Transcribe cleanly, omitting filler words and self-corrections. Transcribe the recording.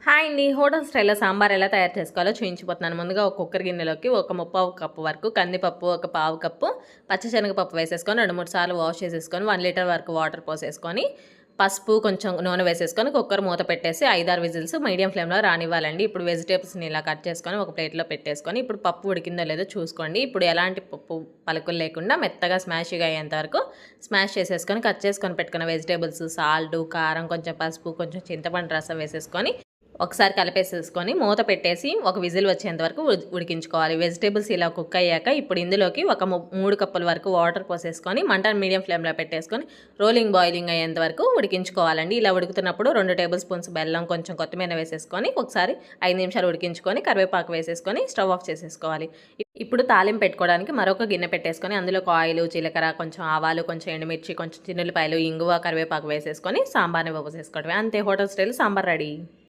Hi అండి. Hotel స్టైల్‌లో సాంబార్ ఎలా తయారు చేసుకోవాలో చూయించబోతున్నాను. ముందుగా ఒక కుక్కర్ గిన్నెలోకి ఒక ముప్పావు కప్పు వరకు కందిపప్పు, ఒక పావు కప్పు పచ్చిశనగపప్పు వేసేసుకొని 2, 3 సార్లు వాష్ చేసేసుకొని 1 లీటర్ వరకు వాటర్ పోసేసుకొని పసుపు, కొంచెం నూనె వేసేసుకొని కుక్కర్ మూత పెట్టేసి 5, 6 విజిల్స్ మీడియం ఫ్లేమ్‌లో రానివ్వాలండి. ఇప్పుడు వెజిటేబుల్స్‌ని ఇలా కట్ చేసుకొని ఒక ప్లేట్‌లో పెట్టేసుకొని ఇప్పుడు పప్పు ఉడికిందో లేదో చూసుకోండి. ఇప్పుడు ఎలాంటి పప్పు పలుకులు లేకుండా మెత్తగా స్మాష్‌గా అయ్యేంత వరకు స్మాష్ చేసేసుకొని కట్ చేసుకొని పెట్టుకున్న వెజిటేబుల్స్, సాల్టు, కారం, కొంచెం పసుపు, కొంచెం చింతపండు రసం వేసేసుకొని ఒకసారి కలిపేసేసుకొని మూత పెట్టేసి ఒక విజిల్ వచ్చేంత వరకు ఉడికించుకోవాలి. వెజిటేబుల్స్ ఇలా కుక్ అయ్యాక ఇప్పుడు ఇందులోకి ఒక 3 కప్పుల వరకు వాటర్ పోసేసుకొని మంటను మీడియం ఫ్లేమ్లో పెట్టేసుకొని బాయిలింగ్ అయ్యేంత వరకు ఉడికించుకోవాలండి. ఇలా ఉడుకుతున్నప్పుడు 2 టేబుల్ స్పూన్స్ బెల్లం, కొంచెం కొత్తిమీర వేసేసుకొని ఒకసారి 5 నిమిషాలు ఉడికించుకొని కరివేపాకు వేసేసుకొని స్టవ్ ఆఫ్ చేసేసుకోవాలి. ఇప్పుడు తాలింపు పెట్టుకోవడానికి మరొక గిన్నె పెట్టేసుకొని అందులోకి ఆయిల్, జీలకర్ర, కొంచెం ఆవాలు, కొంచెం ఎండుమిర్చి, కొంచెం చిన్నులపాయలు, ఇంగువ, కరివేపాకు వేసేసుకొని సాంబార్ని పోసేసుకోవడమే. అంతే, హోటల్ స్టైల్ సాంబార్ రెడీ.